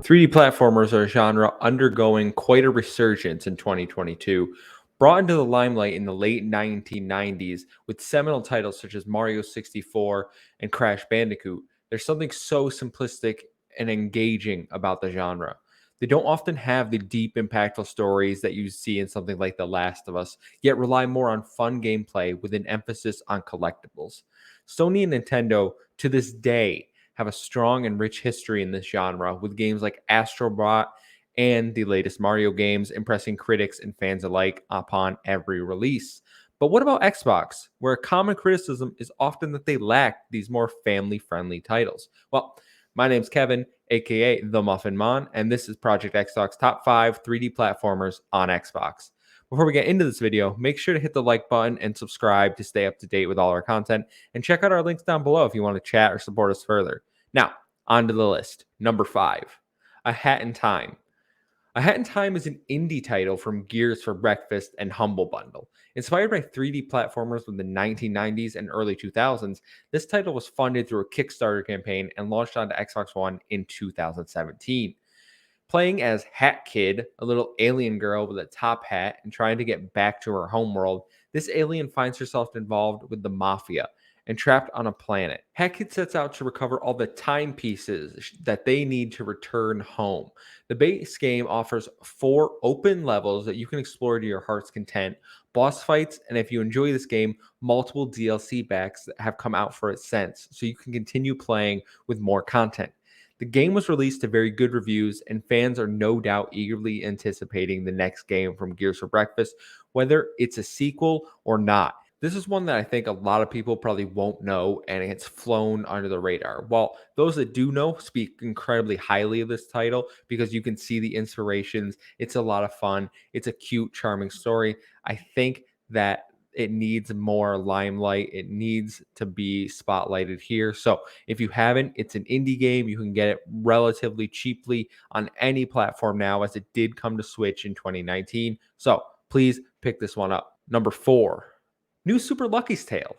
3D platformers are a genre undergoing quite a resurgence in 2022, brought into the limelight in the late 1990s with seminal titles such as Mario 64 and Crash Bandicoot. There's something so simplistic and engaging about the genre. They don't often have the deep, impactful stories that you see in something like The Last of Us, yet rely more on fun gameplay with an emphasis on collectibles. Sony and Nintendo, to this day, have a strong and rich history in this genre, with games like Astro Bot and the latest Mario games impressing critics and fans alike upon every release. But what about Xbox, where a common criticism is often that they lack these more family friendly titles? Well, my name's Kevin, aka The Muffin Mon, and this is Project XTalk's top 5 3D platformers on Xbox. Before we get into this video, make sure to hit the like button and subscribe to stay up to date with all our content, and check out our links down below if you want to chat or support us further. Now, on to the list. Number 5, A Hat in Time. A Hat in Time is an indie title from Gears for Breakfast and Humble Bundle. Inspired by 3D platformers from the 1990s and early 2000s, this title was funded through a Kickstarter campaign and launched onto Xbox One in 2017. Playing as Hat Kid, a little alien girl with a top hat and trying to get back to her homeworld, this alien finds herself involved with the Mafia and trapped on a planet. Hat Kid sets out to recover all the timepieces that they need to return home. The base game offers 4 open levels that you can explore to your heart's content, boss fights, and if you enjoy this game, multiple DLC packs that have come out for it since, so you can continue playing with more content. The game was released to very good reviews, and fans are no doubt eagerly anticipating the next game from Gears for Breakfast, whether it's a sequel or not. This is one that I think a lot of people probably won't know, and it's flown under the radar. While those that do know speak incredibly highly of this title because you can see the inspirations, it's a lot of fun, it's a cute, charming story. I think that it needs more limelight. It needs to be spotlighted here. So if you haven't, it's an indie game. You can get it relatively cheaply on any platform now, as it did come to Switch in 2019. So please pick this one up. Number 4, New Super Lucky's Tale.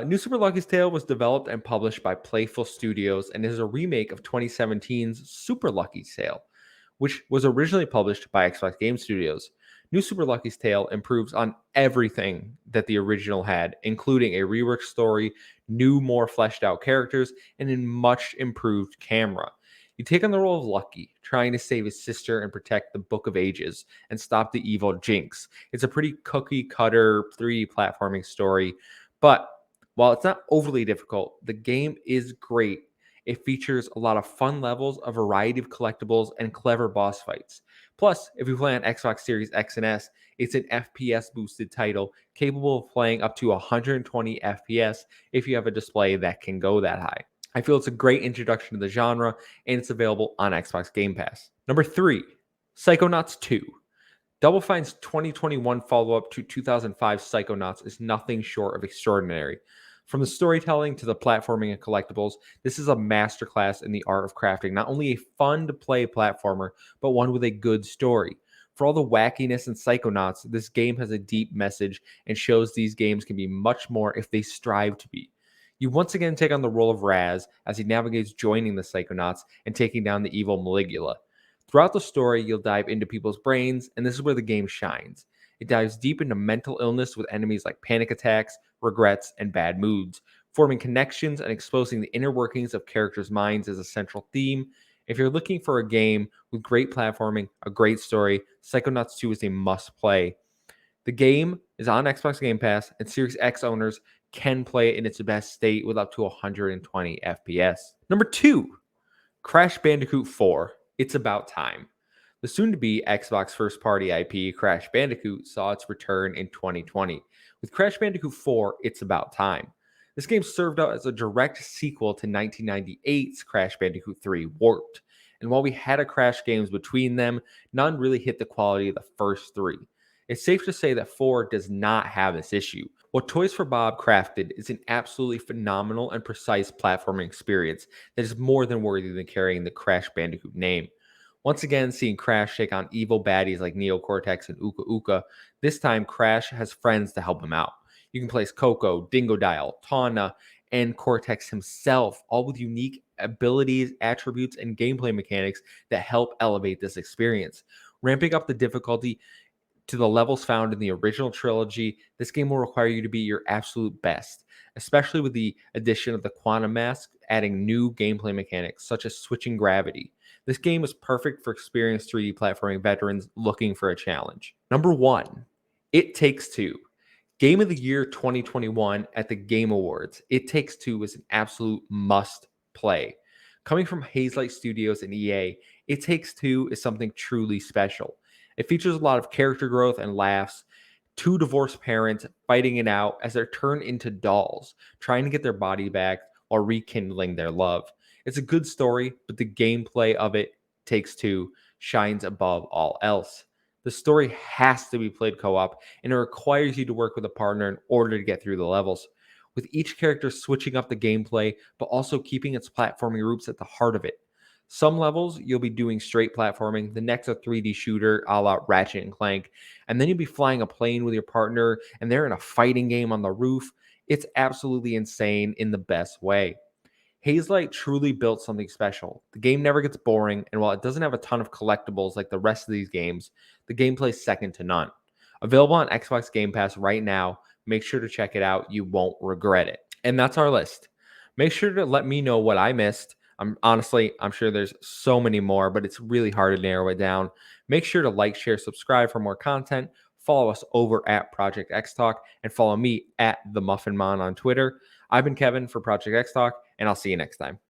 New Super Lucky's Tale was developed and published by Playful Studios and is a remake of 2017's Super Lucky's Tale, which was originally published by Xbox Game Studios. New Super Lucky's Tale improves on everything that the original had, including a reworked story, new, more fleshed out characters, and a much improved camera. You take on the role of Lucky, trying to save his sister and protect the Book of Ages and stop the evil Jinx. It's a pretty cookie cutter 3D platforming story, but while it's not overly difficult, the game is great. It features a lot of fun levels, a variety of collectibles, and clever boss fights. Plus, if you play on Xbox Series X and S, it's an FPS boosted title capable of playing up to 120 FPS if you have a display that can go that high. I feel it's a great introduction to the genre, and it's available on Xbox Game Pass. Number 3, Psychonauts 2. Double Fine's 2021 follow-up to 2005's Psychonauts is nothing short of extraordinary. From the storytelling to the platforming and collectibles, this is a masterclass in the art of crafting not only a fun-to-play platformer, but one with a good story. For all the wackiness in Psychonauts, this game has a deep message and shows these games can be much more if they strive to be. You once again take on the role of Raz as he navigates joining the Psychonauts and taking down the evil Maligula. Throughout the story, you'll dive into people's brains, and this is where the game shines. It dives deep into mental illness with enemies like panic attacks, regrets, and bad moods. Forming connections and exposing the inner workings of characters' minds is a central theme. If you're looking for a game with great platforming, a great story, Psychonauts 2 is a must-play. The game is on Xbox Game Pass, and Series X owners can play it in its best state with up to 120 FPS. Number 2, Crash Bandicoot 4. It's About Time. The soon-to-be Xbox first-party IP Crash Bandicoot saw its return in 2020. With Crash Bandicoot 4, It's About Time. This game served out as a direct sequel to 1998's Crash Bandicoot 3 Warped. And while we had a Crash games between them, none really hit the quality of the first 3. It's safe to say that 4 does not have this issue. What Toys for Bob crafted is an absolutely phenomenal and precise platforming experience that is more than worthy than carrying the Crash Bandicoot name. Once again, seeing Crash take on evil baddies like Neocortex and Uka Uka, this time Crash has friends to help him out. You can place Coco, Dingodile, Tawna, and Cortex himself, all with unique abilities, attributes, and gameplay mechanics that help elevate this experience. Ramping up the difficulty to the levels found in the original trilogy, this game will require you to be your absolute best, especially with the addition of the quantum mask, adding new gameplay mechanics such as switching gravity. This game is perfect for experienced 3D platforming veterans looking for a challenge. Number 1, It Takes Two. Game of the Year 2021 at the Game Awards. It Takes Two is an absolute must play. Coming from Hazelight Studios and EA, It Takes Two is something truly special. It features a lot of character growth and laughs. Two divorced parents fighting it out as they're turned into dolls, trying to get their body back while rekindling their love. It's a good story, but the gameplay of It Takes Two shines above all else. The story has to be played co op, and it requires you to work with a partner in order to get through the levels, with each character switching up the gameplay, but also keeping its platforming roots at the heart of it. Some levels you'll be doing straight platforming, the next a 3D shooter a la Ratchet and Clank, and then you'll be flying a plane with your partner and they're in a fighting game on the roof. It's absolutely insane in the best way. Hazelight truly built something special. The game never gets boring, and while it doesn't have a ton of collectibles like the rest of these games, the gameplay's second to none. Available on Xbox Game Pass right now. Make sure to check it out. You won't regret it. And that's our list. Make sure to let me know what I missed. I'm sure there's so many more, but it's really hard to narrow it down. Make sure to like, share, subscribe for more content. Follow us over at Project XTalk and follow me at the Muffin Man on Twitter. I've been Kevin for Project XTalk, and I'll see you next time.